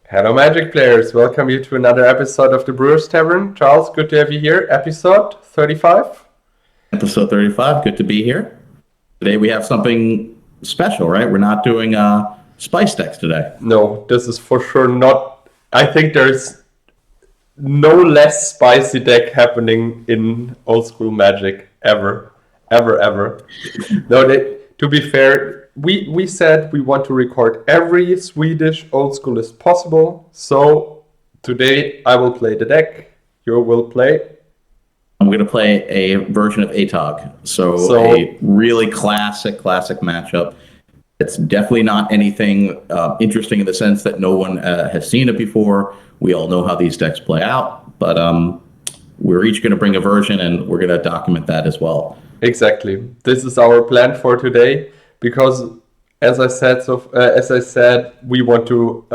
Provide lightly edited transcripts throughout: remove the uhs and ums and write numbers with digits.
Hello, Magic players. Welcome you to another episode of the Brewers Tavern. Charles, good to have you here. Episode 35. Episode 35. Good to be here. Today we have something special, right? We're not doing spice decks today. No, this is for sure not. I think there's no less spicy deck happening in Old School Magic ever. To be fair, we said we want to record every Swedish Old School as possible. So today I will play the deck. You will play. I'm going to play a version of Atog. So a really classic matchup. It's definitely not anything interesting in the sense that no one has seen it before. We all know how these decks play out, but we're each going to bring a version and we're going to document that as well. Exactly. This is our plan for today because, as I said, we want to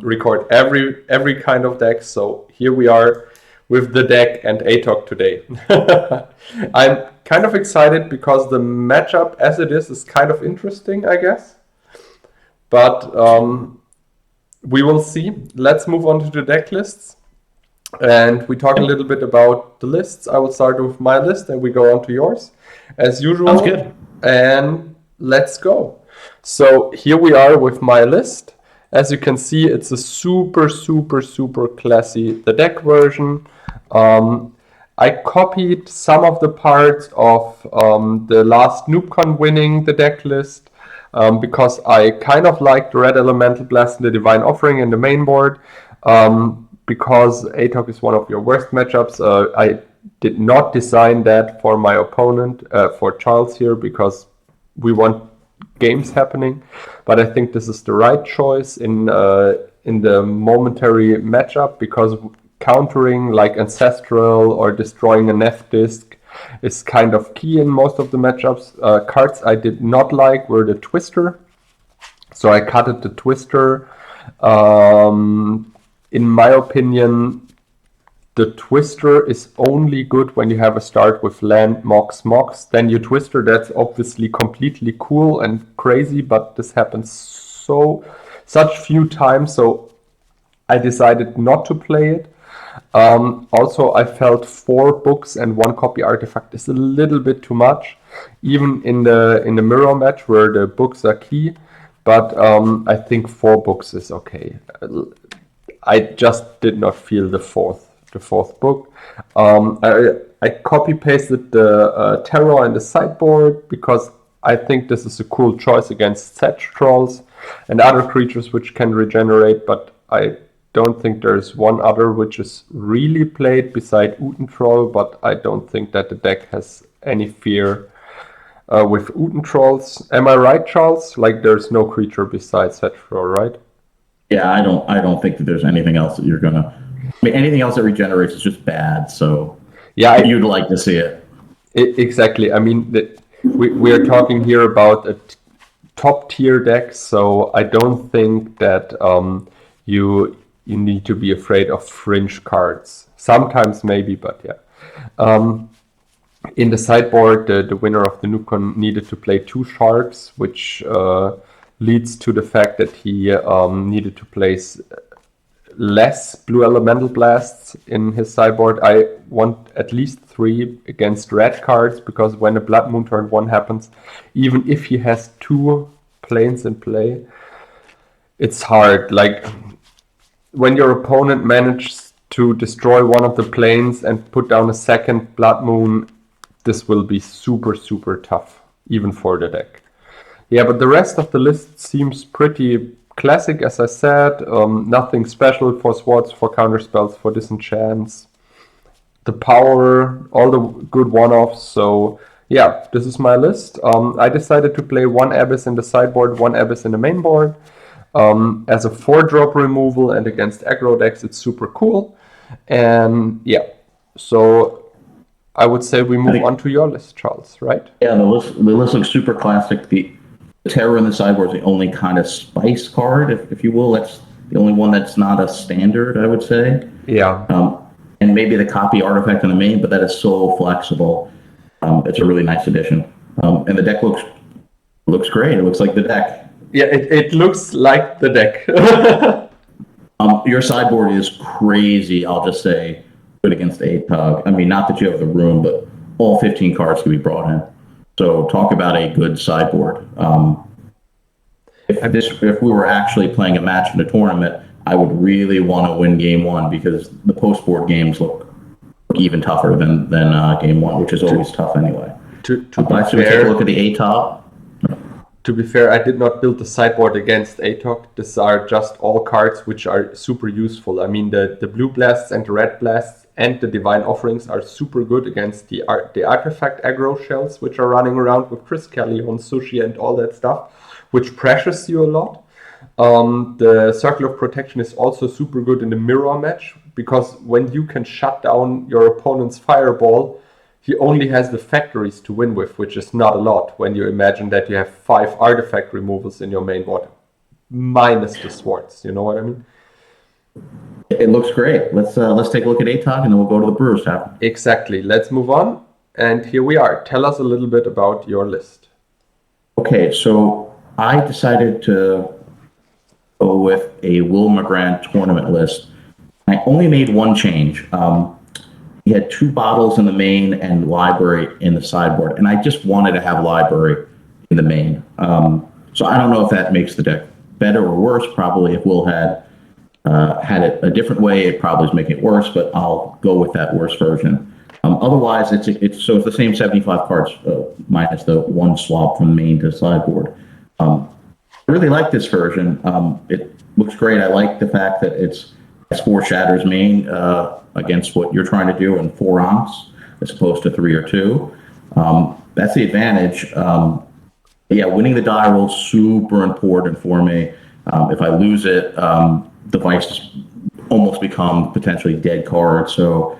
record every kind of deck. So here we are with the deck and Atog today. I'm kind of excited because the matchup as it is kind of interesting, I guess. But we will see. Let's move on to the deck lists. And we talk a little bit about the lists. I will start with my list and we go on to yours. As usual. Sounds good. And let's go. So here we are with my list. As you can see, it's a super classy the deck version. I copied some of the parts of the last NoobCon winning the deck list because I kind of liked the Red Elemental Blast and the Divine Offering in the main board. Because Atog is one of your worst matchups, I did not design that for my opponent, for Charles here, because we want games happening. But I think this is the right choice in the momentary matchup, because countering like Ancestral or destroying a Nef disc is kind of key in most of the matchups. Cards I did not like were the Twister, so I cutted the Twister. In my opinion, the Twister is only good when you have a start with land, Mox. Then you Twister, that's obviously completely cool and crazy, but this happens such few times, so I decided not to play it. Also, I felt 4 books and 1 copy artifact is a little bit too much, even in the mirror match where the books are key, but I think 4 books is okay. I just did not feel the fourth book. I copy pasted the Terror in the sideboard because I think this is a cool choice against Sedge Trolls and other creatures which can regenerate, but I don't think there's one other which is really played beside Uten Troll, but I don't think that the deck has any fear with Uten Trolls. Am I right, Charles? Like there's no creature besides Sedge Troll, right? Yeah, I don't think that there's anything else that you're gonna. Anything else that regenerates is just bad. So yeah, you'd like to see it. Exactly. I mean, we are talking here about a top tier deck, so I don't think that you need to be afraid of fringe cards. Sometimes maybe, but yeah. In the sideboard, the winner of the NoobCon needed to play 2 sharks, which leads to the fact that he needed to place less blue elemental blasts in his sideboard. I want at least 3 against red cards, because when a Blood Moon turn 1 happens, even if he has 2 planes in play, it's hard. Like when your opponent manages to destroy one of the planes and put down a second Blood Moon, this will be super tough, even for the deck. Yeah, but the rest of the list seems pretty classic, as I said. Nothing special for swords, for counterspells, for disenchants. The power, all the good one-offs. So yeah, this is my list. I decided to play 1 Abyss in the sideboard, 1 Abyss in the main board. As a 4-drop removal and against aggro decks, it's super cool. And yeah, so I would say we move on to your list, Charles, right? Yeah, the list looks super classic. The Terror in the sideboard is the only kind of spice card, if you will. That's the only one that's not a standard, I would say. Yeah. And maybe the copy artifact in the main, but that is so flexible. It's a really nice addition. And the deck looks great. It looks like the deck. Yeah, it looks like the deck. Your sideboard is crazy. I'll just say, good against Atog. I mean, not that you have the room, but all 15 cards can be brought in. So talk about a good sideboard. If we were actually playing a match in a tournament, I would really want to win game one because the post board games look even tougher than game one, which is always tough anyway. To be Should we take a look at the Atog? To be fair, I did not build the sideboard against Atog. These are just all cards which are super useful. I mean, the blue blasts and the red blasts and the divine offerings are super good against the artifact aggro shells, which are running around with Chris Kelly on Sushi and all that stuff, which pressures you a lot. The Circle of Protection is also super good in the mirror match, because when you can shut down your opponent's fireball, he only has the factories to win with, which is not a lot when you imagine that you have 5 artifact removals in your main board, minus the swords. You know what I mean? It looks great. Let's take a look at Atog, and then we'll go to the Brewers Tavern. Exactly. Let's move on. And here we are. Tell us a little bit about your list. Okay, so I decided to go with a Will McGrath tournament list. I only made one change. He had 2 bottles in the main and library in the sideboard, and I just wanted to have library in the main. So I don't know if that makes the deck better or worse. Probably if Will had it a different way, it probably is making it worse, but I'll go with that worse version. Otherwise, it's the same 75 cards minus the 1 swap from main to sideboard. I really like this version. It looks great. I like the fact that it's 4 shatters main against what you're trying to do in 4 onks as opposed to 3 or 2. That's the advantage. Winning the die roll is super important for me. If I lose it, the Vice almost become potentially dead cards. So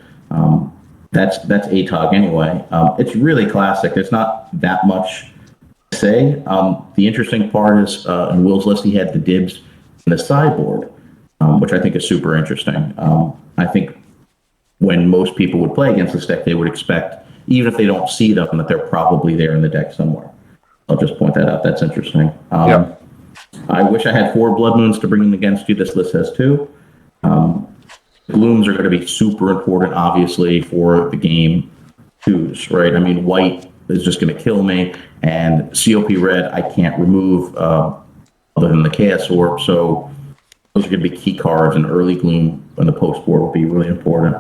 that's Atog anyway. It's really classic. There's not that much to say. The interesting part is in Will's list, he had the dibs in the sideboard, which I think is super interesting. I think when most people would play against this deck, they would expect, even if they don't see them, that they're probably there in the deck somewhere. I'll just point that out. That's interesting. I wish I had 4 Blood Moons to bring in against you. This list has 2. Blooms are going to be super important, obviously, for the game 2s, right? I mean, white is just going to kill me, and COP red I can't remove other than the Chaos Orb, so those are going to be key cards, and early Gloom on the post board will be really important.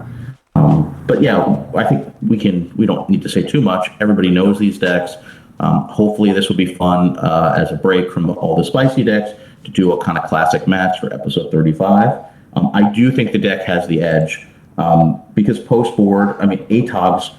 But yeah, I think we don't need to say too much. Everybody knows these decks. Hopefully this will be fun as a break from all the spicy decks to do a kind of classic match for episode 35. I do think the deck has the edge because post board, I mean, Atogs,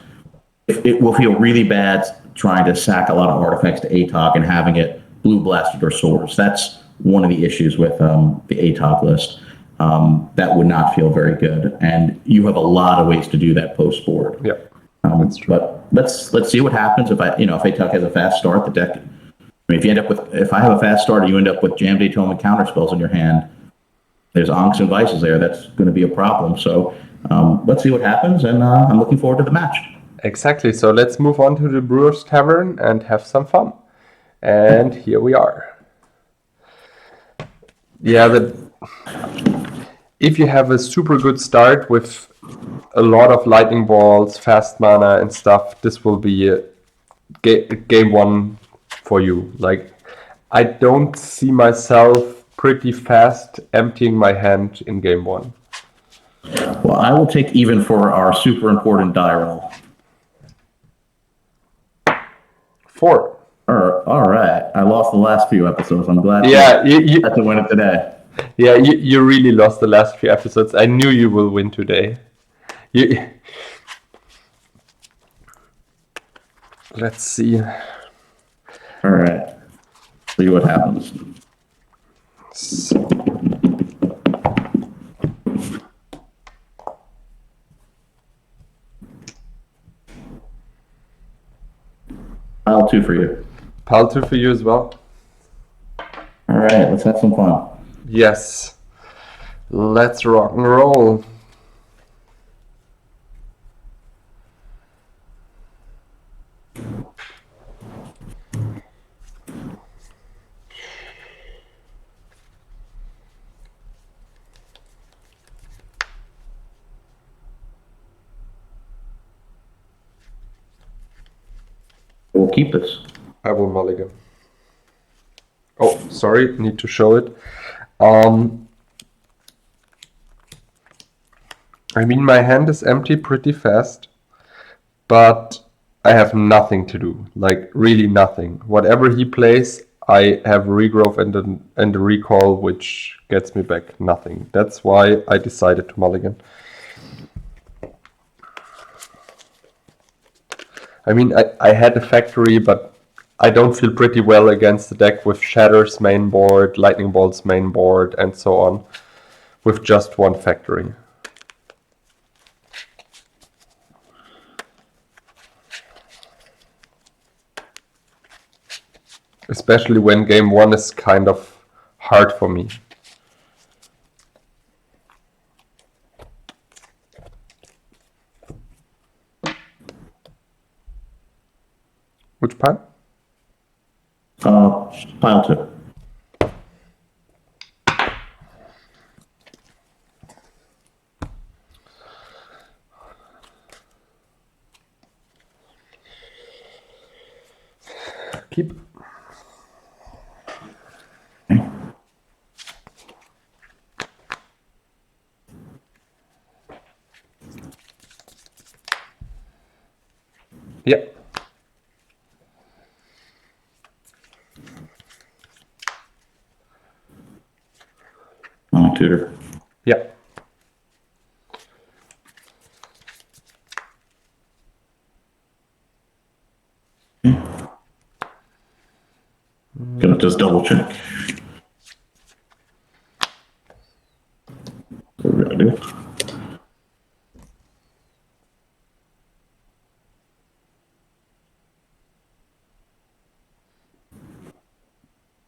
it will feel really bad trying to sack a lot of artifacts to Atog and having it blue blasted or swords. That's one of the issues with the Atog list. That would not feel very good, and you have a lot of ways to do that post board. Yeah, that's true. But let's see what happens if Atog has a fast start. The deck. I mean, if I have a fast start, you end up with Jam Daytona counter spells in your hand. There's Onks and Vices there. That's going to be a problem. So let's see what happens, and I'm looking forward to the match. Exactly. So let's move on to the Brewers Tavern and have some fun. And here we are. Yeah, if you have a super good start with a lot of lightning balls, fast mana and stuff, this will be game 1 for you. Like, I don't see myself pretty fast emptying my hand in game 1. Well, I will take even for our super important die roll. 4. All right. I lost the last few episodes. I'm glad. You had to win it today. Yeah, you really lost the last few episodes. I knew you will win today. Let's see. All right. See what happens. Pile 2 for you. Pile 2 for you as well. All right, let's have some fun. Yes. Let's rock and roll. will keep this. I will mulligan. Oh, sorry, need to show it. I mean, my hand is empty pretty fast, but I have nothing to do, like really nothing. Whatever he plays, I have regrowth and a recall, which gets me back nothing. That's why I decided to mulligan. I mean, I had a factory, but I don't feel pretty well against the deck with Shatters main board, Lightning Bolts main board, and so on, with just one factory. Especially when game 1 is kind of hard for me. Which pile? Pile 2. Keep. Yeah. Tutor. Yeah. Gonna just double check. What we're gonna do.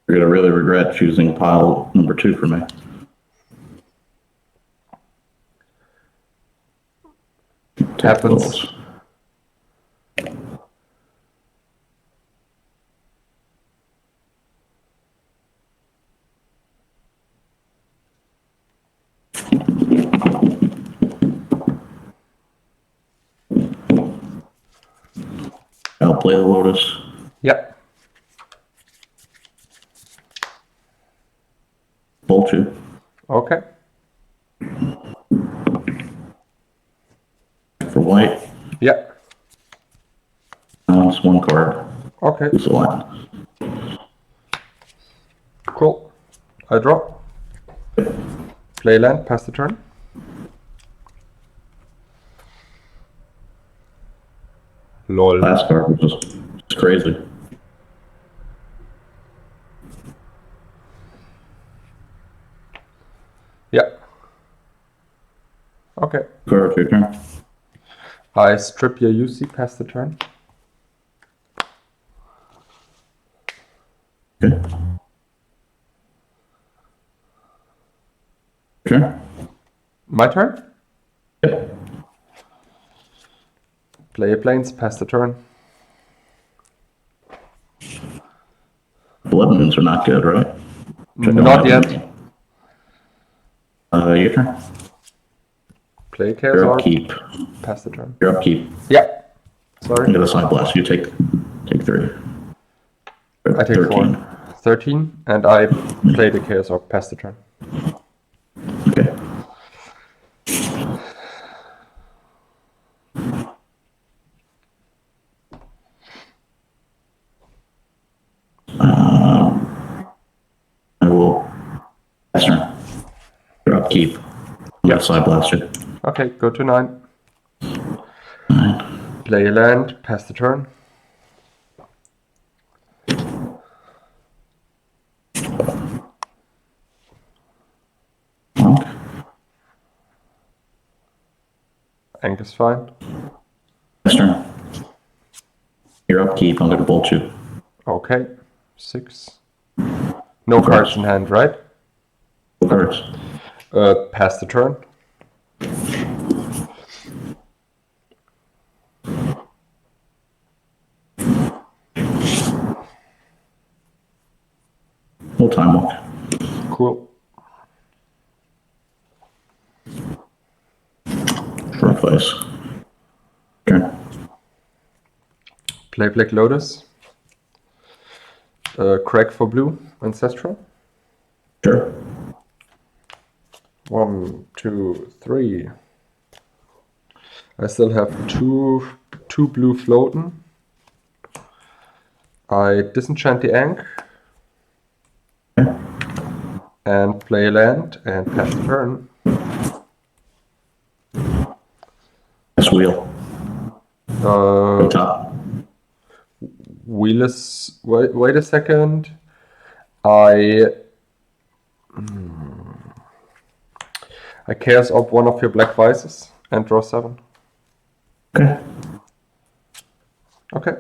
You're gonna really regret choosing pile number 2 for me. Happens. I'll play the Lotus. Yeah. Bolt you. Okay. For white. Yeah. It's 1 card. Okay. It's a line. Cool. I draw. Play land, pass the turn. Lol. Last card was just crazy. Yeah. Okay. Card your turn. I strip your UC, pass the turn. Okay. Turn. My turn? Yep. Play your planes, pass the turn. Blood moons are not good, right? Not yet. Your turn. Play Chaos You're Orb, upkeep. pass the turn. You're upkeep. Yeah. I'm Sorry. gonna side blast. You take 3. I take 13. 4. 13, and I play the Chaos Orb, pass the turn. Okay. I will. Yes, sir. You're upkeep. I'm gonna side blast you. Okay, go to 9. 9. Play a land, pass the turn. Monk. Ank is fine. Yes, sir. You're upkeep. I'm gonna bolt you. Okay, 6. No cards in hand, right? No cards. Pass the turn. Full time walk. Cool. Short place. Turn. Play Black Lotus. Crack for blue. Ancestral. Sure. 1, 2, 3. I still have two blue floating. I disenchant the Ankh. Okay. And play a land and pass the turn. This wheel. Top. Wheelless. Wait a second. I chaos up one of your black vices and draw 7. Okay. Okay.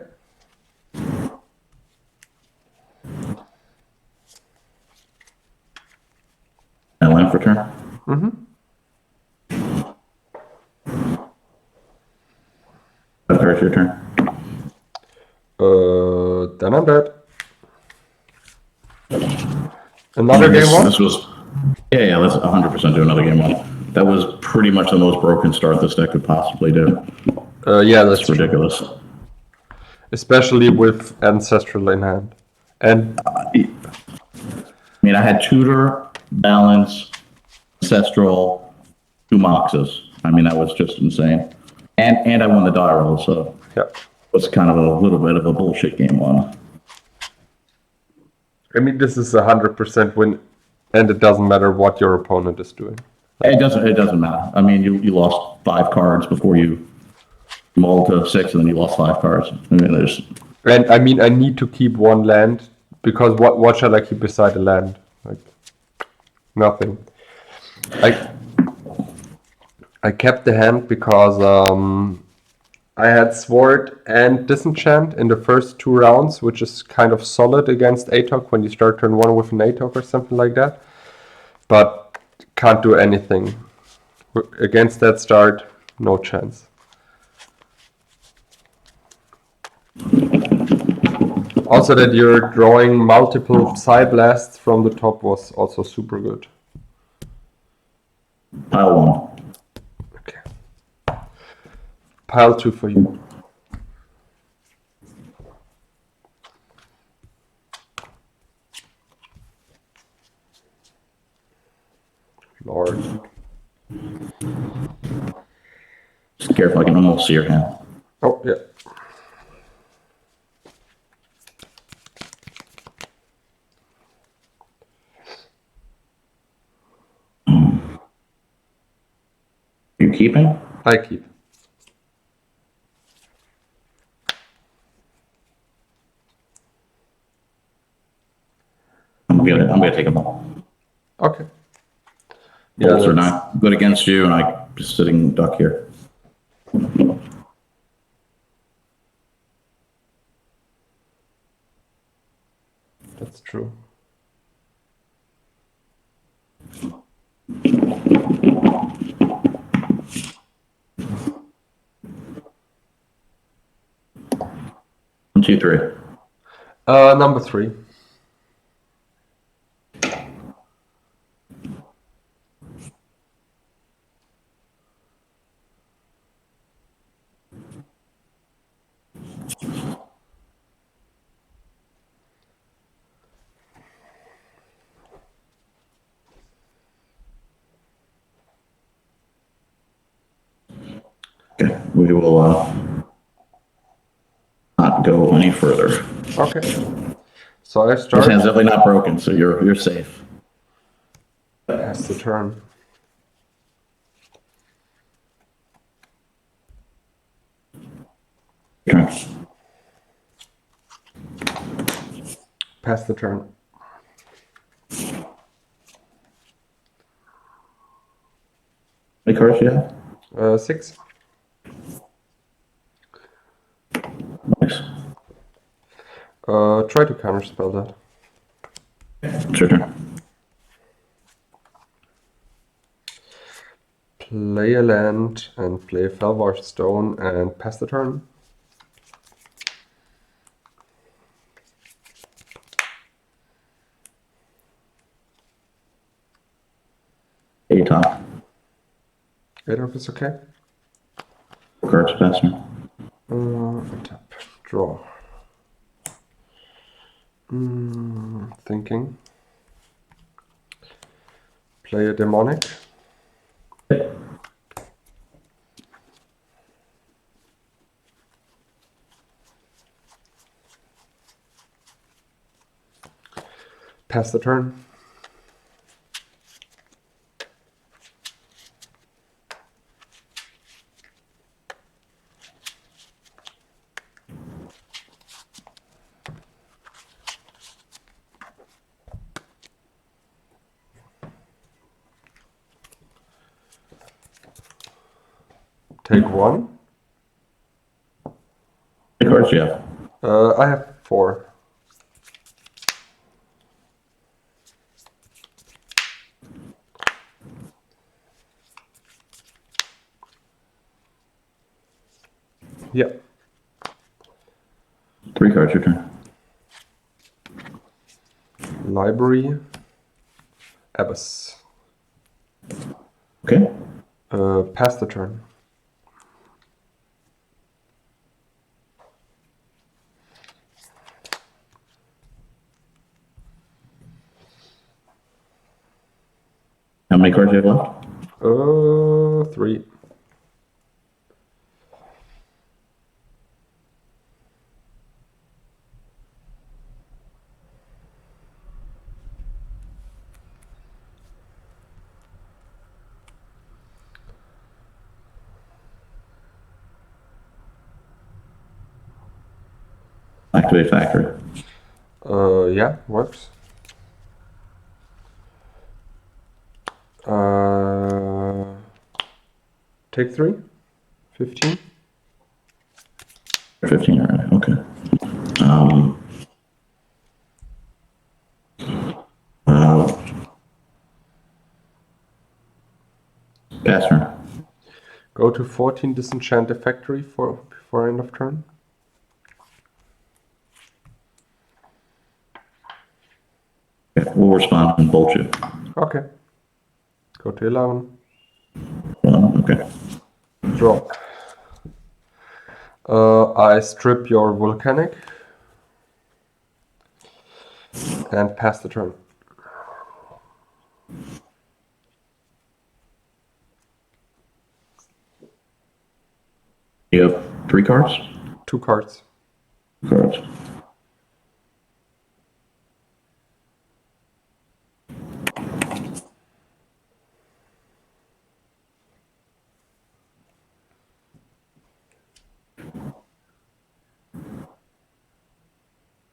And land for turn. Mm-hmm. It's your turn. Then I'm dead. Another game one? This was, yeah, let's 100% do another game one. That was pretty much the most broken start this deck could possibly do. Yeah, that's ridiculous. True. Especially with Ancestral in hand. And I mean, I had Tutor, Balance, Ancestral, 2 Moxes. I mean, that was just insane. And I won the die roll, so yeah. It was kind of a little bit of a bullshit game one. I mean, this is 100% win, and it doesn't matter what your opponent is doing. It doesn't matter. I mean, you lost 5 cards before you mulled to 6, and then you lost 5 cards. I mean, there's. And I mean, I need to keep one land because what shall I keep beside the land? Like nothing. I kept the hand because I had Sword and Disenchant in the first 2 rounds, which is kind of solid against Atog when you start turn 1 with an Atog or something like that. But can't do anything. Against that start, no chance. Also that you're drawing multiple Psy Blasts from the top was also super good. Pile 1. Okay. Pile 2 for you. Lord. Just careful, I can almost see your hand. Oh, yeah. You keeping? I keep. I'm gonna take a ball. Okay. Bolts are not good against you, and I'm just sitting duck here. That's true. One, two, three. Number 3. Okay, we will not go any further. Okay. So I start. This hand's definitely not broken, so you're safe. Pass the turn. Okay. Pass the turn. How many cards do you have? 6. Nice. Try to counterspell that. It's your turn. Play a land and play a Felvar Stone and pass the turn. Atog. Atog is okay. Cards pass me. Tap. Draw. Thinking. Play a demonic. Pass the turn. Take one. 3 cards, yeah. I have 4. Yeah. 3 cards, your turn. Library. Abyss. Okay. Pass the turn. How many cards do you have left? 3. Activate factory. Yeah, works. Take 3. 15. 15 already, okay. Pass turn. Go to 14, disenchant the factory before end of turn. Okay, we'll respond and bolt you. Okay. Go to 11. Okay. Draw. I strip your volcanic and pass the turn. You have 3 cards? 2 cards. Cards.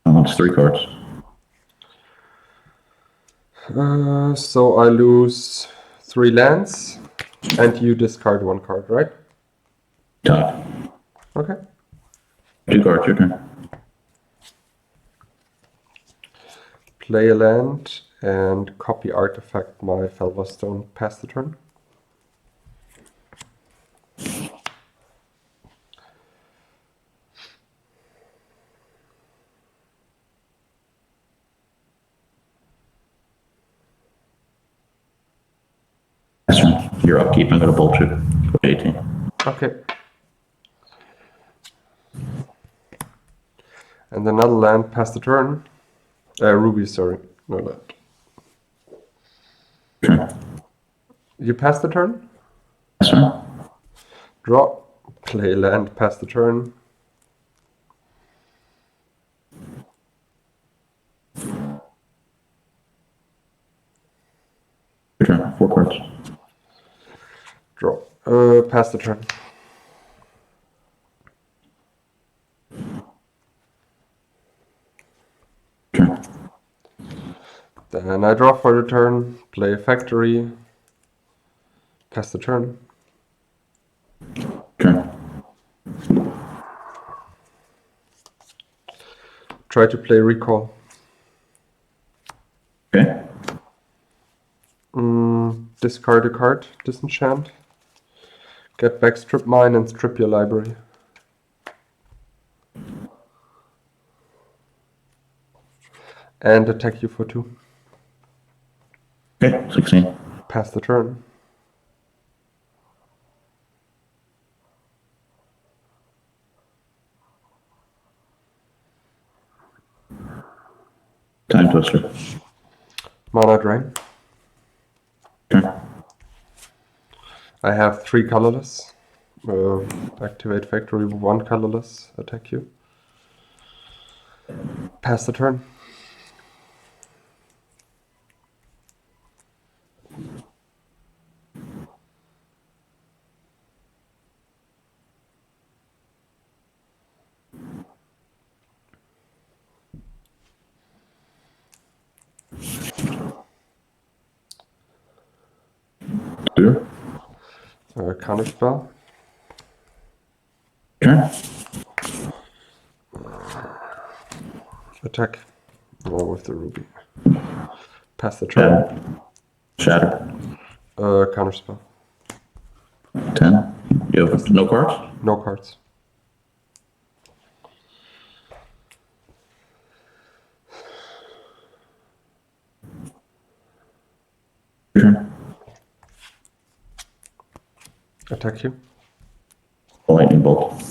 That's 3 cards. So I lose 3 lands, and you discard 1 card, right? Top. Okay. 2 cards, your turn. Play a land and copy artifact my Felvastone. Pass the turn. Pass turn. Your upkeep, I'm going to bolt you. Go to 18. Okay. And another land, pass the turn. Ruby, sorry. No land. Turn. You pass the turn? Pass turn. Draw. Play land, pass the turn. Your turn. 4 cards. Draw. Pass the turn. Turn. Then I draw for the turn. Play a factory. Pass the turn. Turn. Try to play recall. Okay. Discard a card. Disenchant. Get back strip mine and strip your library. And attack you for 2. Okay. 16. Pass the turn. Twister. Mana Drain. Okay. I have 3 colorless. Activate Factory, 1 colorless. Attack you. Pass the turn. Two. Counter spell. Okay. Attack. With the ruby. Pass the turn. Shatter. Counter spell. 10. You have no cards? No cards. Your turn. Attack you. Lightning bolt.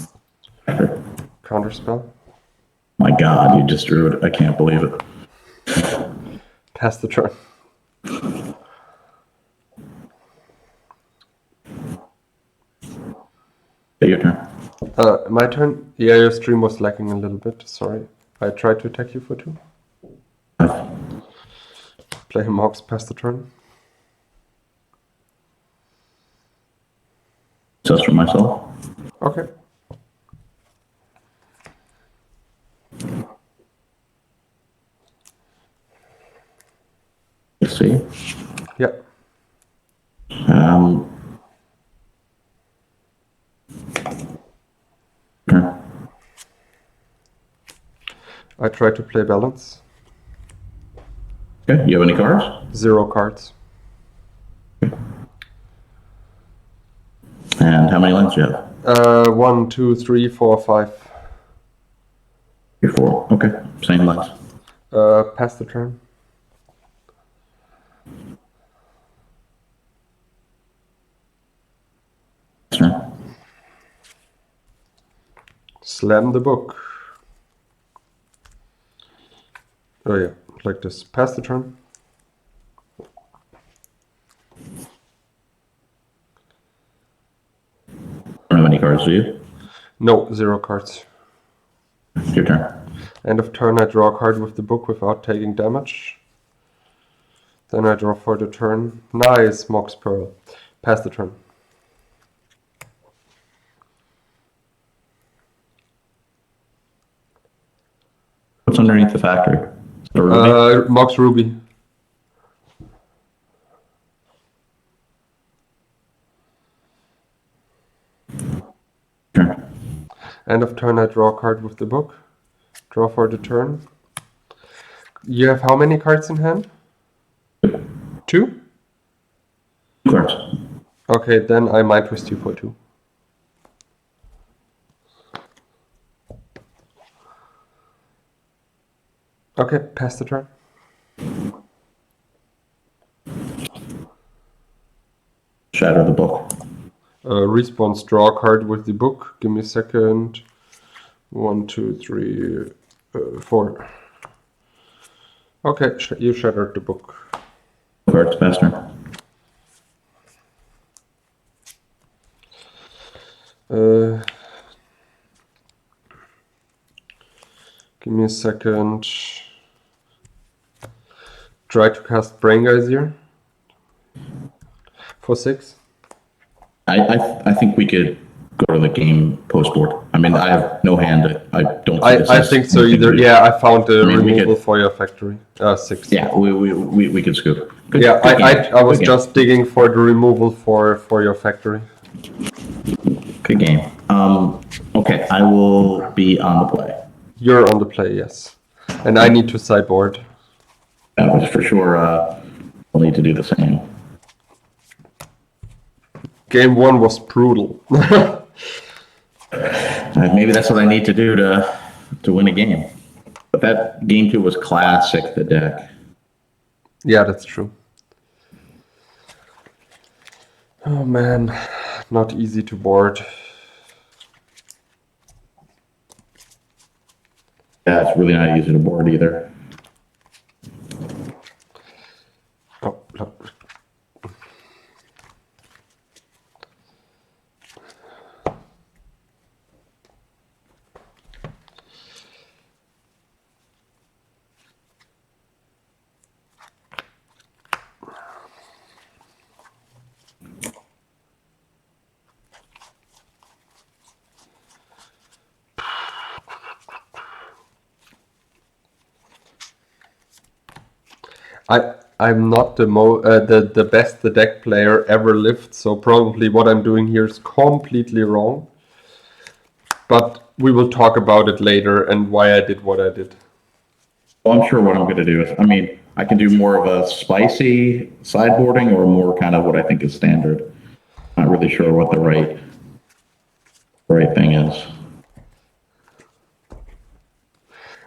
Shatter. Counter spell. My God, you just drew it. I can't believe it. Pass the turn. Take your turn. My turn? Yeah, your stream was lagging a little bit. Sorry. I tried to attack you for 2. Play him Hawks, pass the turn. Just for myself. Okay. Let's see. Yeah. Turn. I try to play balance. Okay. You have any cards? 0 cards. And how many lands do you have? 1, 2, 3, 4, 5. You're 4. Okay. Same lands. Pass the turn. Turn. Slam the book. Oh yeah, like this. Pass the turn. Don't have any cards, do you? No, 0 cards. Your turn. End of turn, I draw a card with the book without taking damage. Then I draw for the turn. Nice, Mox Pearl. Pass the turn. What's underneath the factory? Is it a ruby? Mox Ruby. Turn. End of turn, I draw a card with the book. Draw for the turn. You have how many cards in hand? 2? Cards. Okay, then I might twist you for 2. Okay, pass the turn. Shatter the book. Response, draw a card with the book. Give me a second. 1, 2, 3, 4. Okay, you shattered the book. Cards, faster. Give me a second. Try to cast Brain Geyser for 6. I think we could go to the game post-board. I mean, I have no hand. I don't see this I as think so anything either. to do. Yeah, I found the I mean, we removal could- for your factory. 6. Yeah, we could scoop. Good, Yeah, good game. I was Good game. just digging for the removal for your factory. Good game. Okay, I will be on the play. You're on the play, yes. And I need to sideboard. That was for sure. We'll need to do the same. Game 1 was brutal. Maybe that's what I need to do to win a game. But that game 2 was classic. The deck. Yeah, that's true. Oh man, not easy to board. Yeah, it's really not easy to board either. I'm not the best the deck player ever lived, so probably what I'm doing here is completely wrong. But we will talk about it later and why I did what I did. Well, I'm sure what I'm going to do is, I can do more of a spicy sideboarding or more kind of what I think is standard. Not really sure what the right thing is.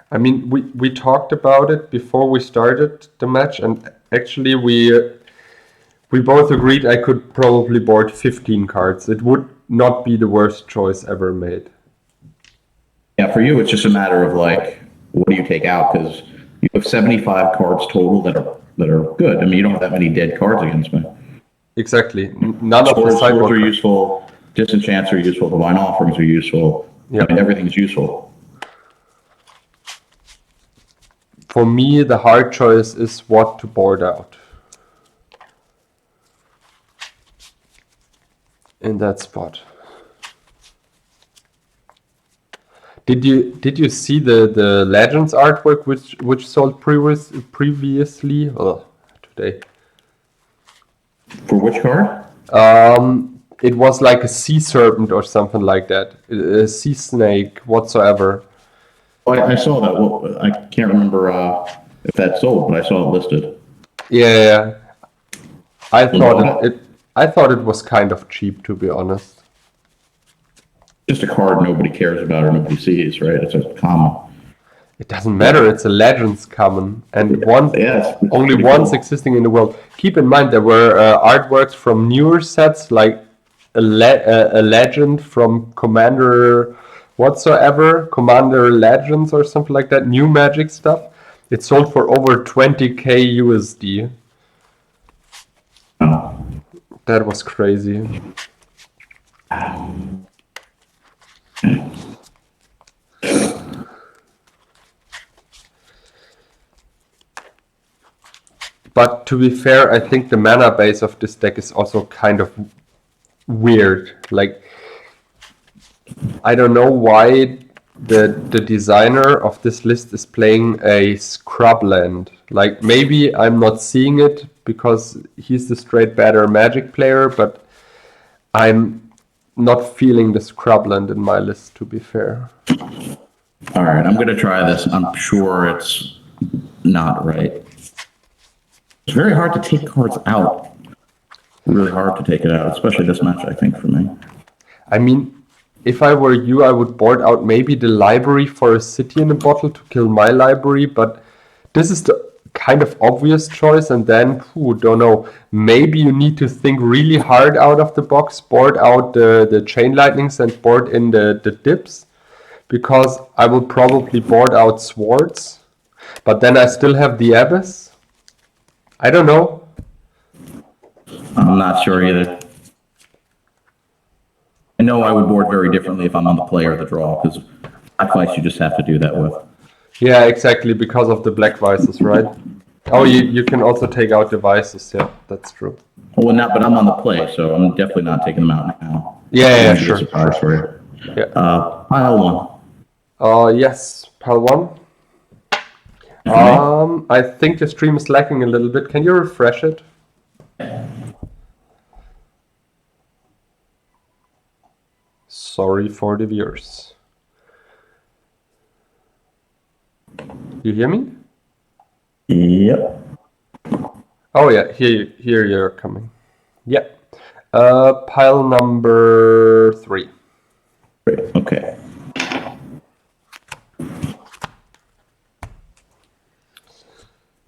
I mean, we talked about it before we started the match, and actually we both agreed I could probably board 15 cards. It would not be the worst choice ever made. Yeah, for you, it's just a matter of like, what do you take out? Because you have 75 cards total that are good. I mean, you don't have that many dead cards against me. Exactly. None of the Swords sideboard are useful. Disenchants are useful. Divine Offerings are useful. Yeah. I mean, everything's useful. For me, the hard choice is what to board out. In that spot. Did you see the Legends artwork which sold previously? Today. For which card? It was like a sea serpent or something like that, a sea snake whatsoever. Oh, I saw that. Well, I can't remember if that sold, but I saw it listed. Yeah. I thought it was kind of cheap, to be honest. Just a card nobody cares about or nobody sees, right? It's a common. It doesn't matter. It's a Legends common, and only once existing in the world. Keep in mind there were artworks from newer sets, like a legend from Commander whatsoever, Commander Legends or something like that. New Magic stuff. It sold for over 20k USD. Oh. That was crazy. But to be fair, I think the mana base of this deck is also kind of weird. Like, I don't know why the designer of this list is playing a Scrubland. Like, maybe I'm not seeing it because he's the straight better Magic player, but I'm not feeling the Scrubland in my list, to be fair. All right, I'm going to try this. I'm sure it's not right. It's very hard to take cards out. Really hard to take it out, especially this match, I think, for me. I mean, if I were you, I would board out maybe the library for a city in a bottle to kill my library, but this is the kind of obvious choice, and then, don't know, maybe you need to think really hard out of the box, board out the Chain Lightnings and board in the dips, because I will probably board out Swords, but then I still have the Abyss. I don't know. I'm not sure either. I know I would board very differently if I'm on the play or the draw, because Black Vice you just have to do that with. Yeah, exactly, because of the Black Vices, right? Oh, you can also take out the Vices, yeah, that's true. Well, not, but I'm on the play, so I'm definitely not taking them out now. Yeah, sure. Surprise for you. Yeah. Pile one. Yes, pile one. I think the stream is lagging a little bit. Can you refresh it? Sorry for the viewers. You hear me? Yep. Oh yeah, here you're coming. Yeah. Pile number 3. Great. Okay.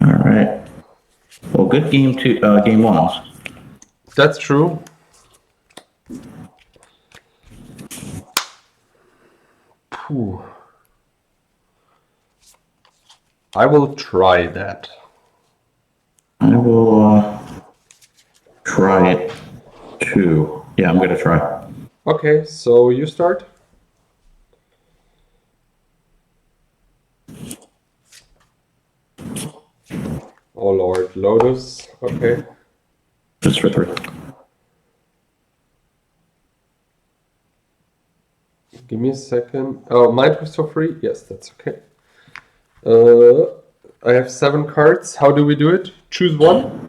All right. Well, good game ones. That's true. Phew. I will try that. I will try it too. Yeah, I'm going to try. Okay, so you start. Oh Lord, Lotus. Okay. Just for 3. Give me a second. Oh, mine was for free? Yes, that's okay. I have 7 cards. How do we do it? Choose one.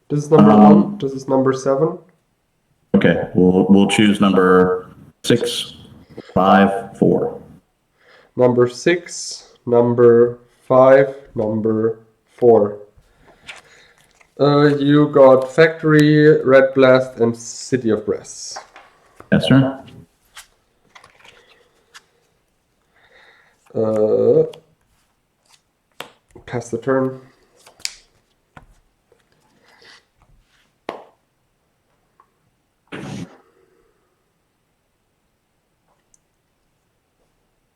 This is number 1. This is number 7. Okay, we'll choose number 6, 5, 4. Number 6, number 5, number 4. You got Factory, Red Blast, and City of Brass. Yes, sir. Pass the turn.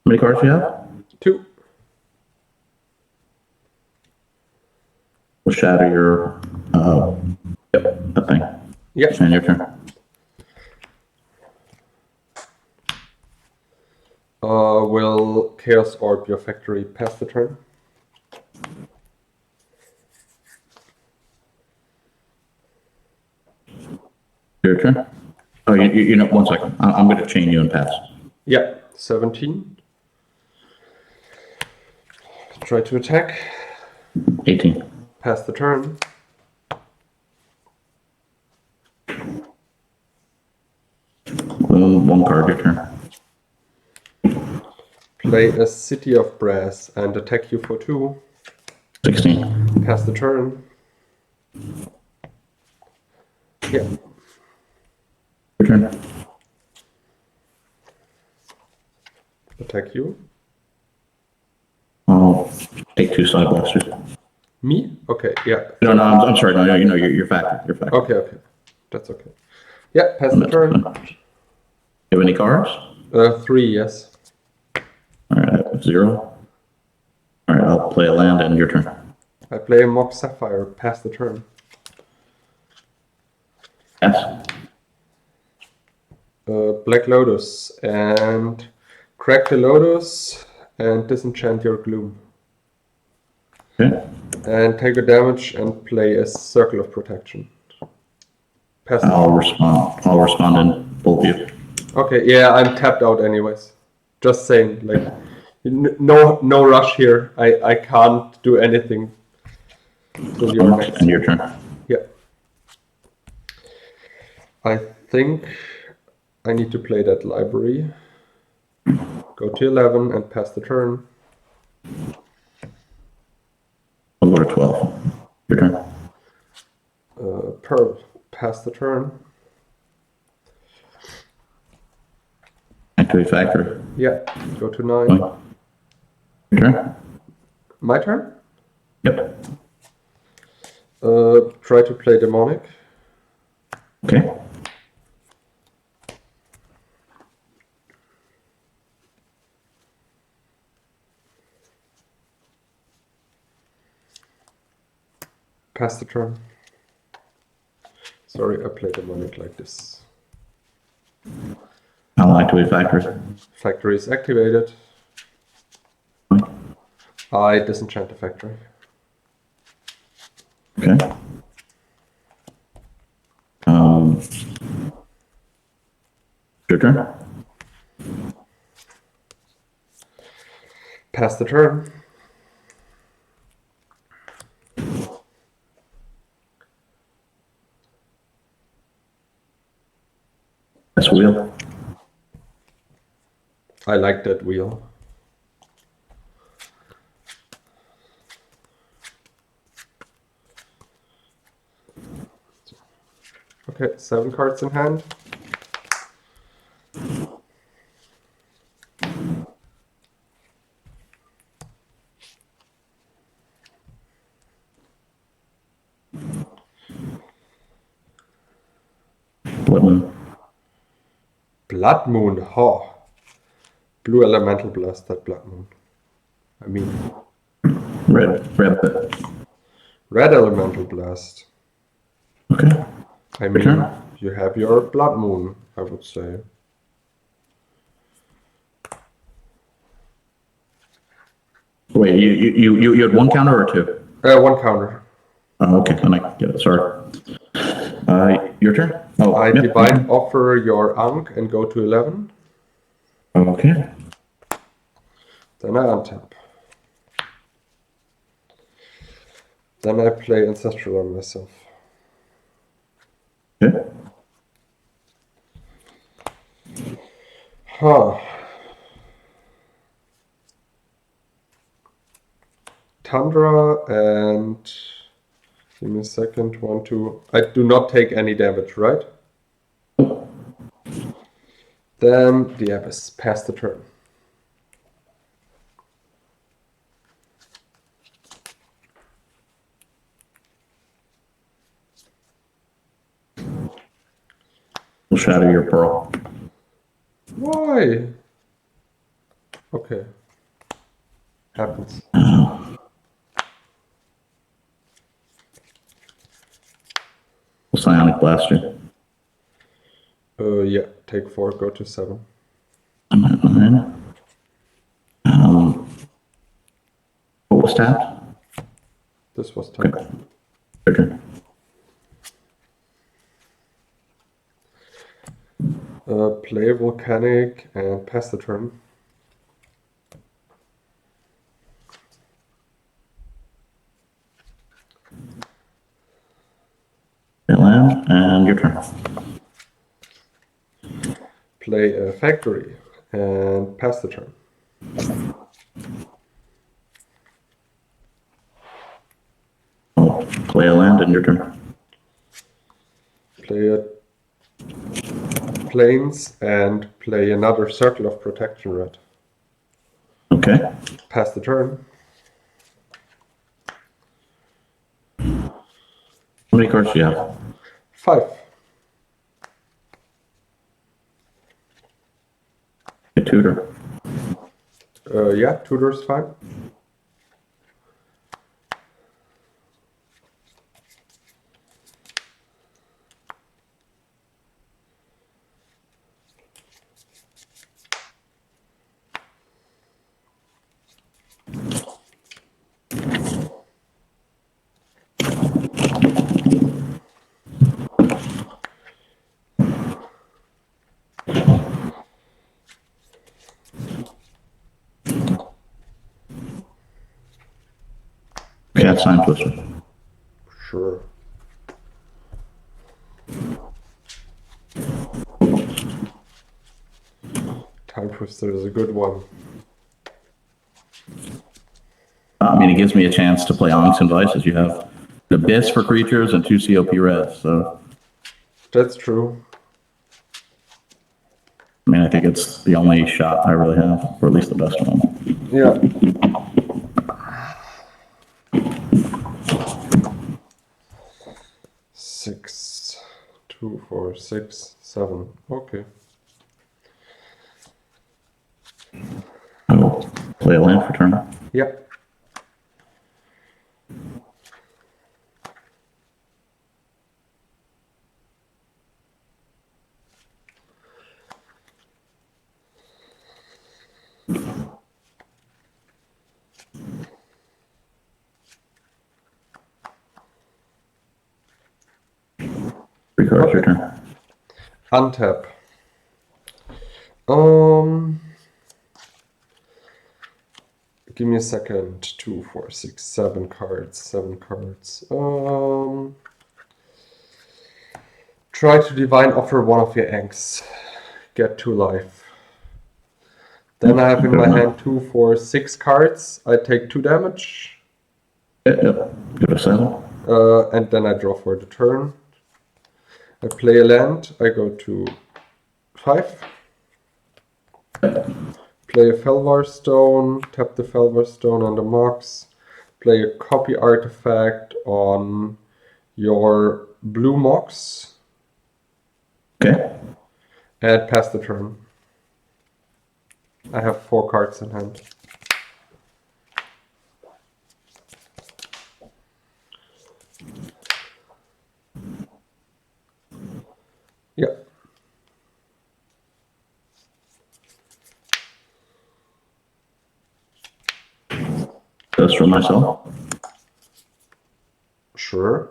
How many cards do you have? 2. We'll shatter your, that thing. Yep. And your turn. Will Chaos Orb your factory pass the turn? Your turn. Oh, you know, 1 second. I'm going to chain you and pass. Yeah, 17. Try to attack. 18. Pass the turn. One card, your turn. Play a City of Brass and attack you for 2. 16. Pass the turn. Yeah. Your turn. Attack you. I'll take 2 side blasters. Me? Okay, yeah. No, I'm sorry. No, you know, you're factor. You're factor. Okay. That's okay. Yeah, pass the turn. You have any cards? 3, yes. All right, 0. All right, I'll play a land and your turn. I play a Mock Sapphire. Pass the turn. Yes. Black Lotus and crack the Lotus and disenchant your Gloom. Okay. And take a damage and play a Circle of Protection. Pass the I'll respond in both of you. Okay, yeah, I'm tapped out anyways. Just saying, like, no rush here. I can't do anything till your next. And your turn. Yeah. I think I need to play that library. Go to 11 and pass the turn. I'll go to 12. Your turn. Pearl, pass the turn. Activate factory. Yeah, go to 9. Fine. Your turn. My turn? Yep. Try to play Demonic. Okay. Pass the turn. Sorry, I played Demonic like this. I'll activate factory. Factory is activated. Fine. I disenchant the factory. Okay. Your turn. Pass the turn. That's wheel. I like that wheel. Okay, 7 cards in hand. Blood moon. Blood Moon, ha! Blue Elemental Blast that Blood Moon. I mean, Red. Red Elemental Blast. Okay. I mean, turn. you have your Blood Moon, I would say. Wait, you had 1 counter or 2? 1 counter. Oh, okay. Then I get it. Sorry. Your turn. Oh, I yep. divine offer your Ankh and go to 11. Okay. Then I untap. Then I play Ancestral on myself. Okay. Huh. Tundra and... Give me a second. 1, 2... I do not take any damage, right? Then the Abyss. Pass the turn. We'll shatter your pearl. Why? Okay. Happens. We'll psionic blast you. Yeah. Take 4, go to 7. I'm at 9. What was tapped? This was tapped. Okay. Play Volcanic and pass the turn. Land, and your turn. Play a Factory and pass the turn. Oh, play a land, and your turn. Play a Plains and play another Circle of Protection red. Okay. Pass the turn. How many cards do you have? 5. A tutor. Yeah, Tutor's fine. Yeah, sign twister. Sure. Time Twister is a good one. I mean, it gives me a chance to play Onyx and Vices. You have the Abyss for creatures and 2 COP reds, so... That's true. I mean, I think it's the only shot I really have, or at least the best one. Yeah. Six, 2, 4, 6, 7. Okay. I will play a land for turn. Yeah. Three cards, your turn. Untap. Give me a second. 2, 4, 6, 7 cards. 7 cards. Try to divine offer one of your eggs. Get 2 life. Then I have in my hand 2, 4, 6 cards. I take 2 damage. Yep. Give it a 7. And then I draw for the turn. I play a land. I go to 5. Play a Felvar Stone. Tap the Felvar Stone on the Mox. Play a copy artifact on your blue Mox. Okay. And pass the turn. I have 4 cards in hand. Yeah. That's for myself. Sure.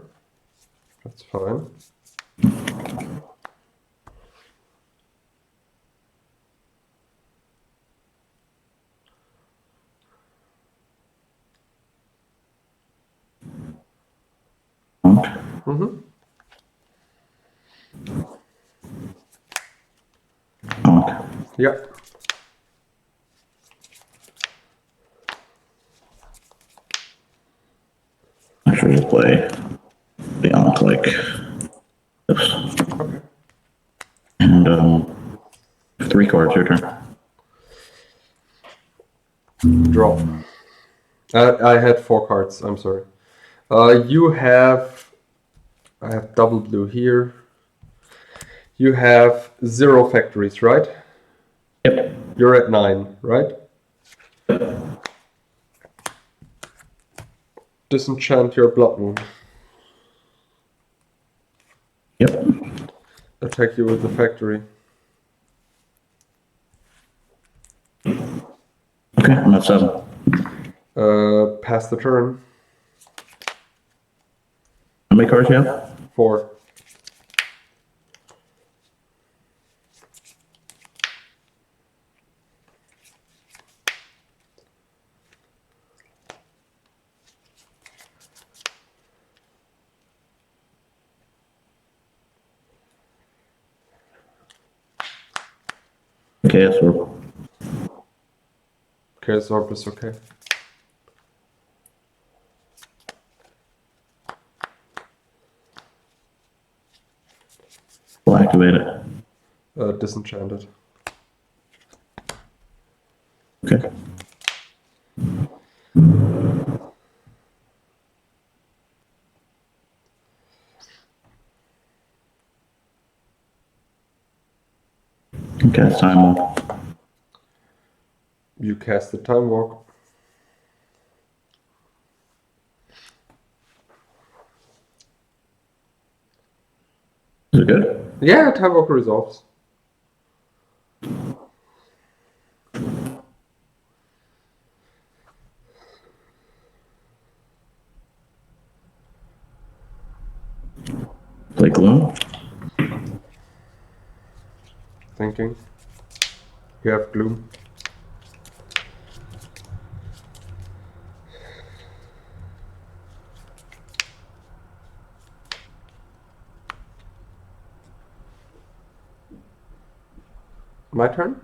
That's fine. monk. Mm-hmm. Monk. Yeah. I should just play the Ankh like this. Okay. And 3 cards, your turn. Draw. I had 4 cards. I'm sorry. You have. I have double blue here. You have 0 factories, right? Yep. You're at 9, right? Disenchant your blood wound. Yep. Attack you with the factory. Okay, I'm at 7. Pass the turn. How many cards you have? 4. Okay, that's what. Okay, Zorb is okay. We'll activate it. Disenchanted. Okay. Okay, it's time. You cast the Time Walk. Is it good? Yeah, Time Walk resolves. Play Gloom? Thinking. You have Gloom. My turn?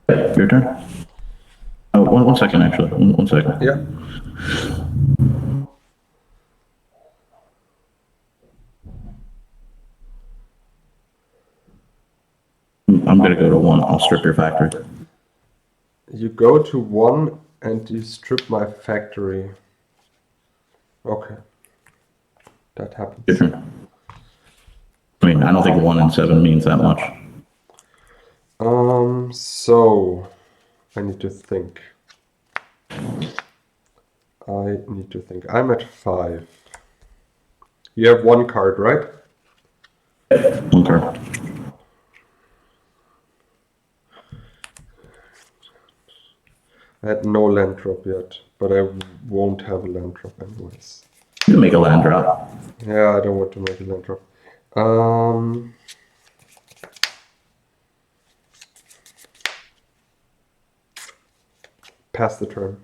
Your turn? Oh, one second, actually. One second. Yeah. I'm gonna go to 1. I'll strip your factory. You go to 1 and you strip my factory. Okay. That happens. Your turn. I mean, I don't think 1 and 7 means that much. So I need to think. I'm at 5. You have 1 card, right? 1 card. I had no land drop yet, but I won't have a land drop anyways. You can make a land drop. Yeah, I don't want to make a land drop. Pass the turn.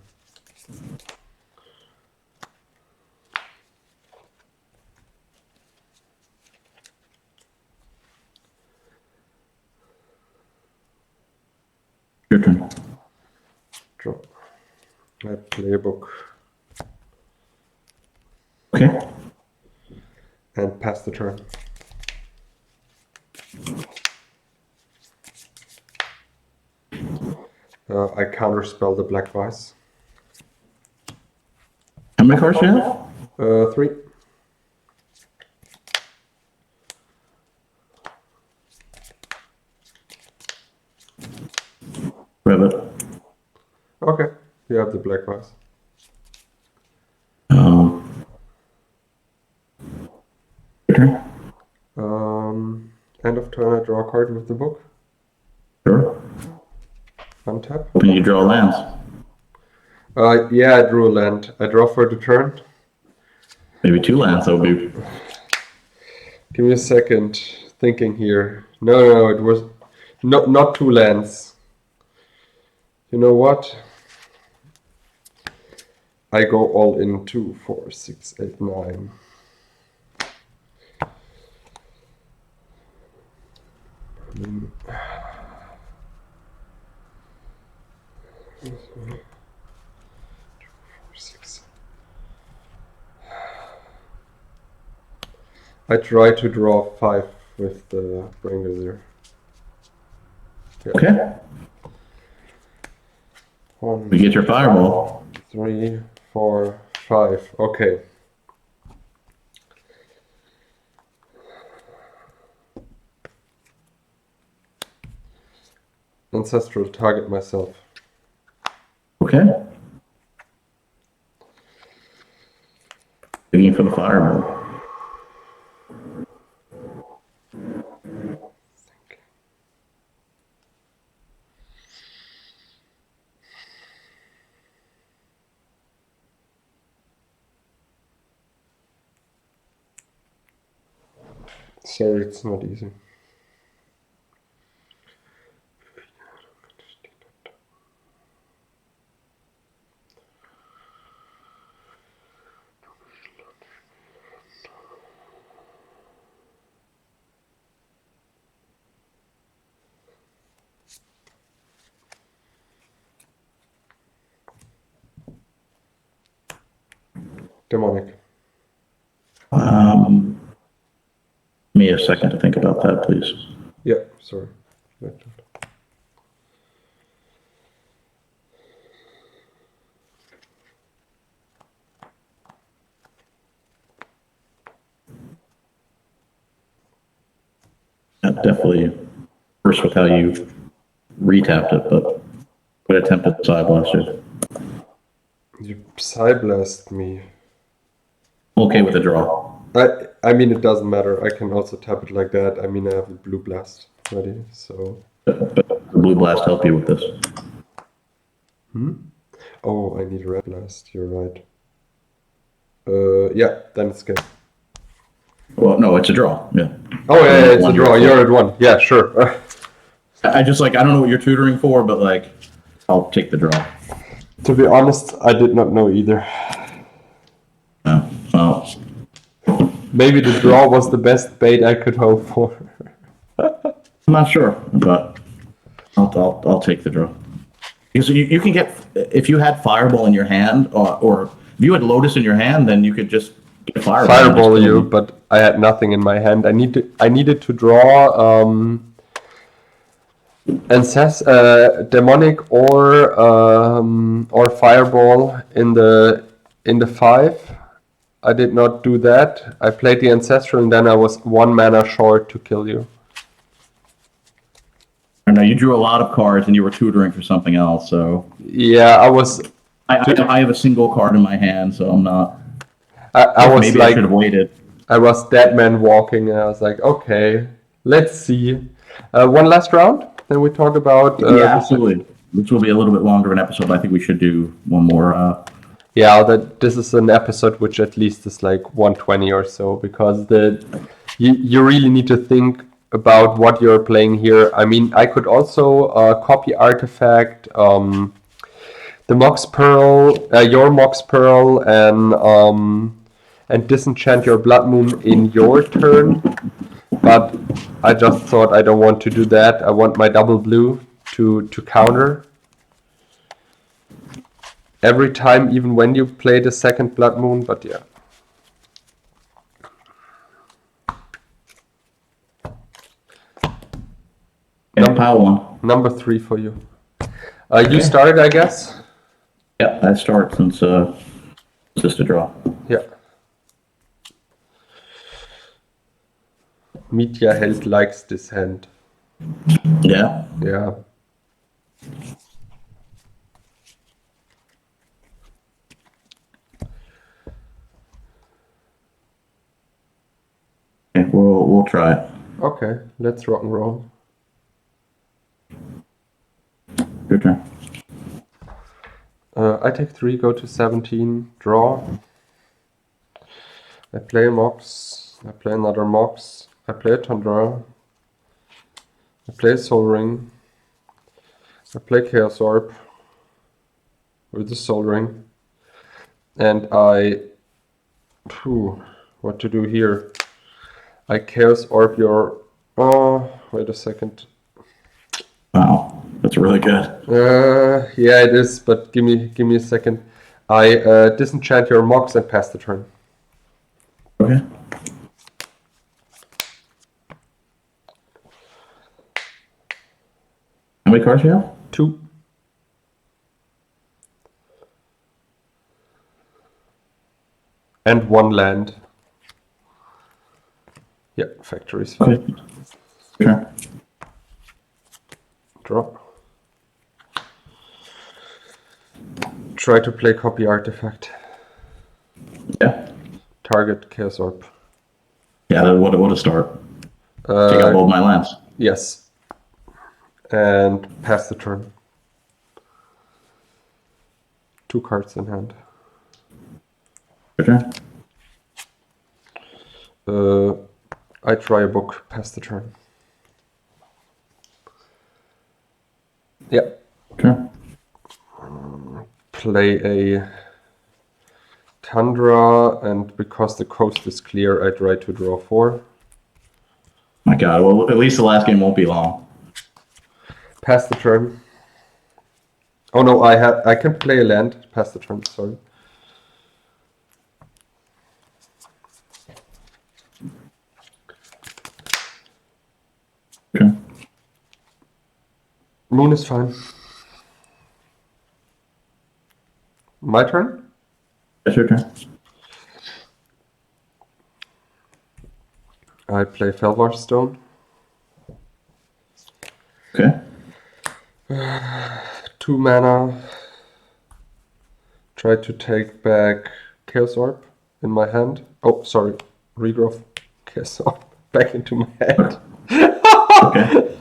Your turn. Draw. I play a book Okay. and pass the turn. I counterspell the Black Vice. How many cards do you have? 3. Ribbit. Okay, you have the Black Vice. Your turn. End of turn, I draw a card with the book. Sure. Untap. When you draw lands. Yeah, I drew a land. I draw for the turn. Maybe 2 lands, that would be. Give me a second. Thinking here. No, it was not 2 lands. You know what? I go all in 2, 4, 6, 8, 9. I try to draw 5 with the Brewers. Yeah. Okay. 1, We get your fireball. 3, 4, 5. Okay. Ancestral target myself. Okay. Looking for the fireball. Sorry, it's not easy. Demonic. Give me a second to think about that, please. Yeah, sorry. That definitely worse with how you retapped it, but good attempt at the side blaster. You Psyblast me. Okay with the draw. I mean, it doesn't matter. I can also tap it like that. I mean, I have a blue blast ready, so. But the blue blast help you with this. Oh, I need a red blast. You're right. Yeah, then it's good. Well, no, it's a draw. Yeah. Oh yeah, it's a draw. You're at 1. Yeah, sure. I just I don't know what you're tutoring for, but I'll take the draw. To be honest, I did not know either. Yeah. Well, Maybe the draw was the best bait I could hope for. I'm not sure, but I'll take the draw. Because you can get, if you had Fireball in your hand, or if you had Lotus in your hand, then you could just get Fireball you, but I had nothing in my hand. I needed to draw demonic or fireball in the 5. I did not do that. I played the ancestral, and then I was 1 mana short to kill you. I know you drew a lot of cards and you were tutoring for something else, so. Yeah, I was. I have a single card in my hand, so I'm not. I was maybe I should have waited. I was dead man walking, and I was like, okay, let's see. 1 last round, then we talk about. Yeah, absolutely. This will be a little bit longer of an episode, but I think we should do one more. Yeah, this is an episode which at least is like 120 or so, because you really need to think about what you're playing here. I mean, I could also copy artifact, the Mox Pearl, your Mox Pearl, and disenchant your Blood Moon in your turn. But I just thought I don't want to do that. I want my double blue to counter every time, even when you play the second Blood Moon. But yeah. Pile 1. Number 3 for you. You started, I guess? Yeah, I start since it's just a draw. Yeah. Mitja Held likes this hand. Yeah. Yeah. Okay, we'll try it. Okay, let's rock and roll. Your turn. I take 3, go to 17, draw. I play a Mox. I play another Mox. I play a Tundra. I play a Soul Ring. I play Chaos Orb with the Soul Ring. And what to do here? I Chaos Orb your... Oh, wait a second. Wow, that's really good. Yeah, it is, but give me a second. I disenchant your Mox and pass the turn. Okay. How many cards do you have? 2. And 1 land. Yeah, factory's fine. Okay. Sure. Draw. Try to play copy artifact. Yeah. Target Chaos Orb. Yeah, what a start. Take out both my lands. Yes. And pass the turn. 2 cards in hand. Okay. I try a book, pass the turn. Yeah. Okay. Play a Tundra, and because the coast is clear, I try to draw 4. My God. Well, at least the last game won't be long. Pass the turn. Oh no, I can play a land. Pass the turn, sorry. Okay. Moon is fine. My turn? That's your turn. I play Felvar Stone. Okay. 2 mana. Try to take back Chaos Orb in my hand. Oh, sorry. Regrowth Chaos Orb back into my hand. Okay.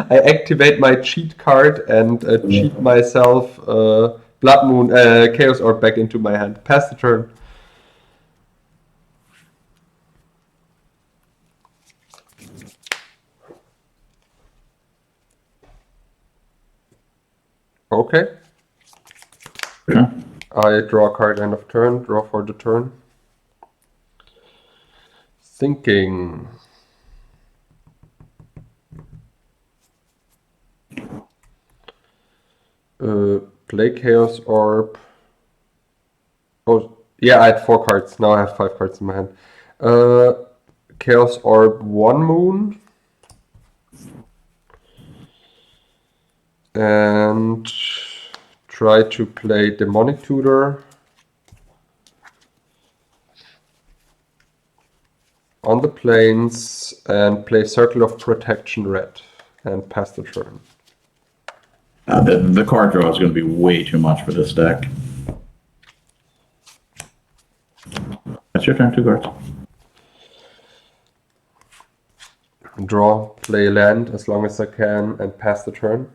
I activate my cheat card and cheat myself Blood Moon Chaos Orb back into my hand. Pass the turn. Okay. Okay. I draw a card end of turn, draw for the turn. Thinking. Play Chaos Orb. Oh, yeah, I had 4 cards. Now I have 5 cards in my hand. Chaos Orb 1 Moon. And try to play Demonic Tutor on the plains and play Circle of Protection red and pass the turn. The card draw is going to be way too much for this deck. That's your turn, 2 cards. Draw, play land as long as I can and pass the turn.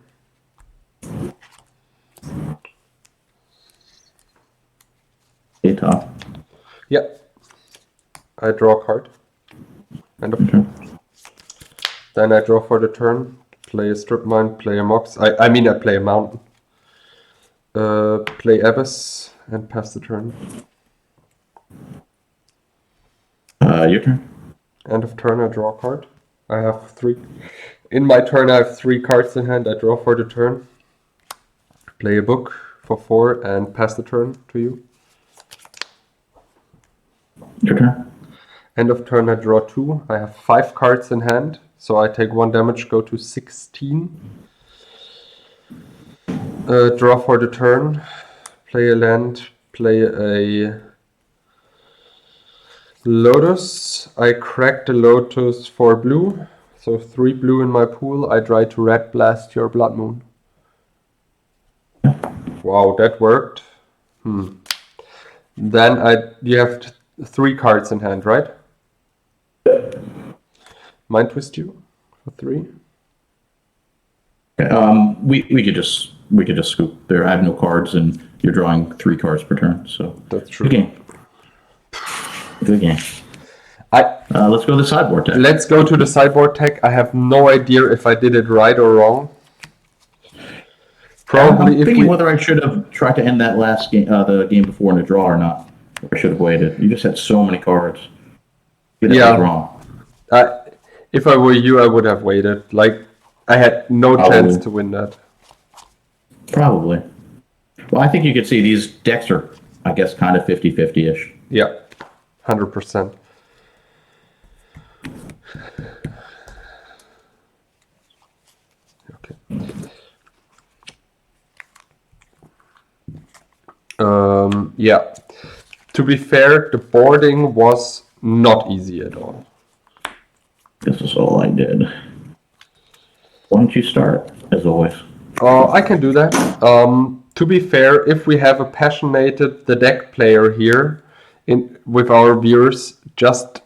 Atog. Yeah. I draw a card. End of turn. Then I draw for the turn. Play a Strip Mine, play a Mox. I play a Mountain. Play Abyss and pass the turn. Your turn. End of turn, I draw a card. I have 3. In my turn, I have 3 cards in hand. I draw for the turn. Play a book for 4 and pass the turn to you. Your turn. End of turn, I draw 2. I have 5 cards in hand, so I take 1 damage, go to 16. Draw for the turn. Play a land. Play a Lotus. I crack the Lotus for blue. So 3 blue in my pool. I try to red blast your Blood Moon. Wow, that worked. Then you have 3 cards in hand, right? Mind Twist you for 3. We could just scoop there. I have no cards, and you're drawing 3 cards per turn. So That's true. Good game. Good game. Let's go to the sideboard deck. Let's go to the sideboard tech. I have no idea if I did it right or wrong. Probably I'm thinking whether I should have tried to end that last game, the game before in a draw or not. I should have waited. You just had so many cards. That Yeah. was wrong. If I were you, I would have waited. Like, I had no chance to win that. Probably. Well, I think you could see these decks are, I guess, kind of 50-50-ish. Yeah, 100%. Okay. Yeah. To be fair, the boarding was not easy at all. This is all I did. Why don't you start, as always? I can do that. To be fair, if we have a passionated the deck player here with our viewers, just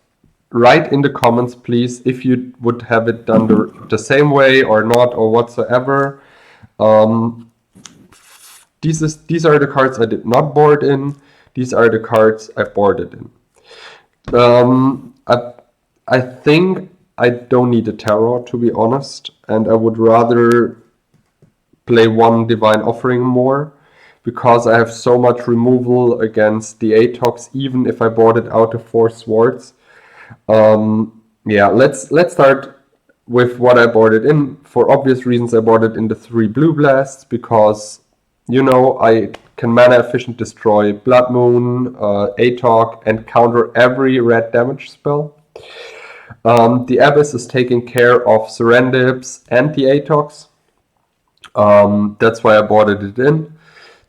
write in the comments, please, if you would have it done the same way or not or whatsoever. These are the cards I did not board in. These are the cards I boarded in. I think I don't need a tarot, to be honest, and I would rather play one Divine Offering more, because I have so much removal against the Atogs, even if I boarded out of 4 swords. Yeah, let's start with what I boarded in. For obvious reasons, I boarded in the 3 blue blasts, because, you know, I can mana efficient destroy Blood Moon, Atog, and counter every red damage spell. The Abyss is taking care of Serendips and the Atogs. That's why I boarded it in.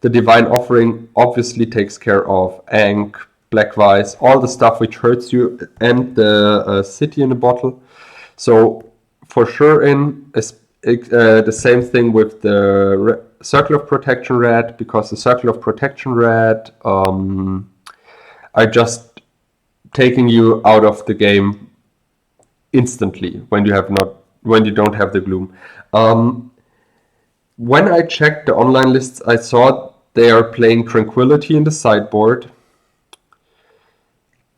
The Divine Offering obviously takes care of Ankh, Black Vice, all the stuff which hurts you, and the City in a Bottle. So for sure in the same thing with the Circle of Protection Red, because the Circle of Protection Red are just taking you out of the game instantly when you don't have the Gloom. When I checked the online lists, I saw they are playing Tranquility in the sideboard.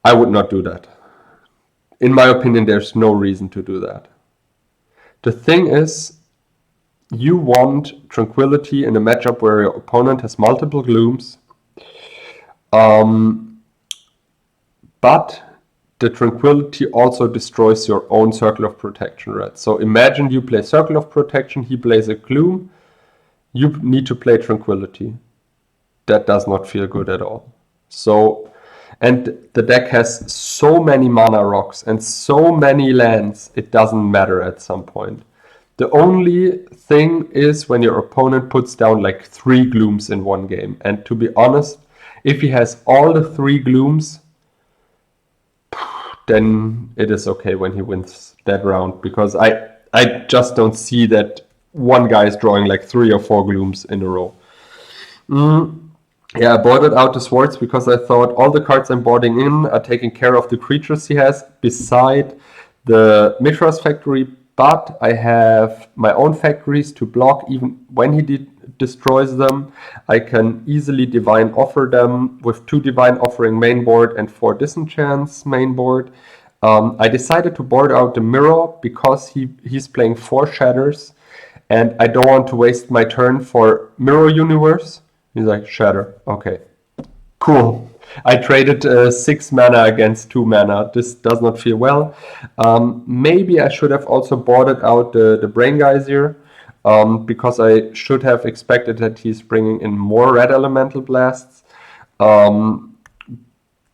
I would not do that. In my opinion, there's no reason to do that. The thing is, you want Tranquility in a matchup where your opponent has multiple Glooms. But the Tranquility also destroys your own Circle of Protection Red. So imagine you play Circle of Protection, he plays a Gloom. You need to play Tranquility. That does not feel good at all. So, and the deck has so many mana rocks and so many lands, it doesn't matter at some point. The only thing is when your opponent puts down like 3 Glooms in one game. And to be honest, if he has all the 3 Glooms, then it is okay when he wins that round. Because I just don't see that one guy is drawing like 3 or 4 Glooms in a row. Yeah, I boarded out the swords because I thought all the cards I'm boarding in are taking care of the creatures he has beside the Mishra's factory, but I have my own factories to block even when he destroys them. I can easily Divine Offer them with 2 Divine Offering main board and 4 Disenchants main board. I decided to board out the Mirror because he's playing 4 Shatters, and I don't want to waste my turn for Mirror Universe. He's like, Shatter. Okay. Cool. I traded 6 mana against 2 mana. This does not feel well. Maybe I should have also boarded out the Brain Geyser, because I should have expected that he's bringing in more Red Elemental Blasts.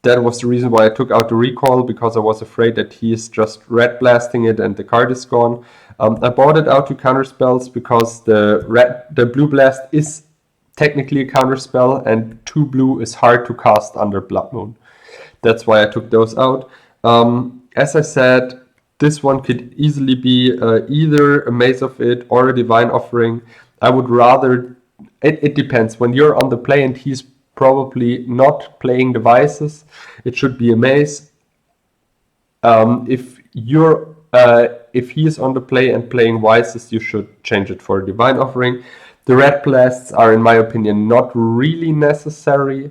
That was the reason why I took out the Recall, because I was afraid that he's just Red Blasting it and the card is gone. I boarded out 2 counterspells because the Blue Blast is technically a counterspell, and 2 blue is hard to cast under Blood Moon. That's why I took those out. As I said, this one could easily be either a Maze of It or a Divine Offering. I would rather... It depends. When you're on the play and he's probably not playing devices, it should be a Maze. If he is on the play and playing Vices, you should change it for a Divine Offering. The Red Blasts are, in my opinion, not really necessary,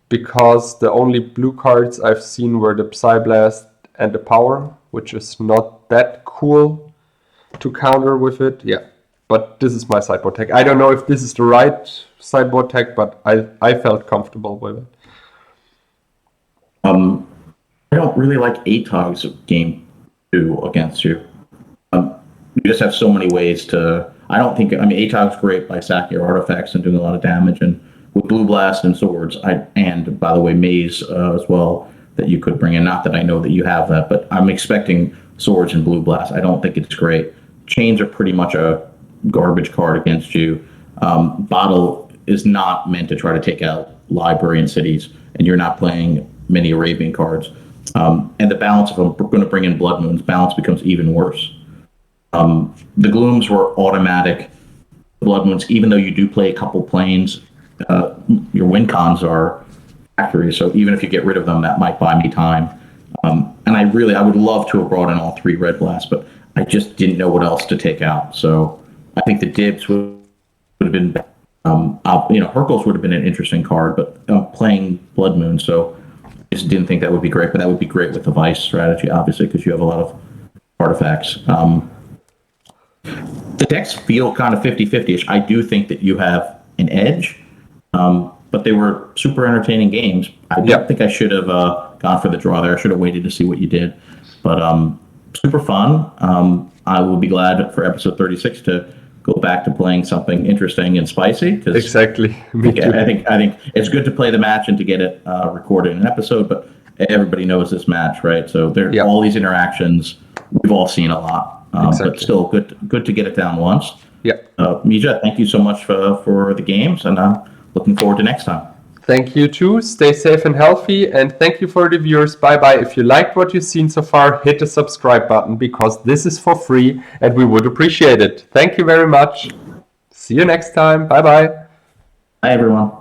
because the only blue cards I've seen were the Psyblast and the Power, which is not that cool to counter with it. Yeah, but this is my sideboard tech. I don't know if this is the right sideboard tech, but I felt comfortable with it. I don't really like Atog's game 2 against you. You just have so many ways to. I don't think. I mean, Atog's great by sacking your artifacts and doing a lot of damage, and with Blue Blast and swords, and by the way, Maze as well that you could bring in. Not that I know that you have that, but I'm expecting swords and Blue Blast. I don't think it's great. Chains are pretty much a garbage card against you. Bottle is not meant to try to take out library and cities, and you're not playing many Arabian cards. And the balance, if I'm going to bring in Blood Moons, balance becomes even worse. The Glooms were automatic. Blood Moons, even though you do play a couple planes, your win cons are factories. So even if you get rid of them, that might buy me time. And I would love to have brought in all 3 Red Blasts, but I just didn't know what else to take out. So I think the Dibs would have been, Hercules would have been an interesting card, but playing Blood Moon, so I just didn't think that would be great. But that would be great with the Vice strategy, obviously, because you have a lot of artifacts. The decks feel kind of 50-50-ish. I do think that you have an edge, but they were super entertaining games. I don't think I should have gone for the draw there. I should have waited to see what you did. But super fun. I will be glad for episode 36 to go back to playing something interesting and spicy. Exactly. I think it's good to play the match and to get it recorded in an episode, but everybody knows this match, right? So there are all these interactions. We've all seen a lot. But still good to get it down once. Yeah. Mitja, thank you so much for the games, and I'm looking forward to next time. Thank you too. Stay safe and healthy, and thank you for the viewers. Bye-bye. If you liked what you've seen so far, hit the subscribe button because this is for free and we would appreciate it. Thank you very much. See you next time. Bye-bye. Bye, everyone.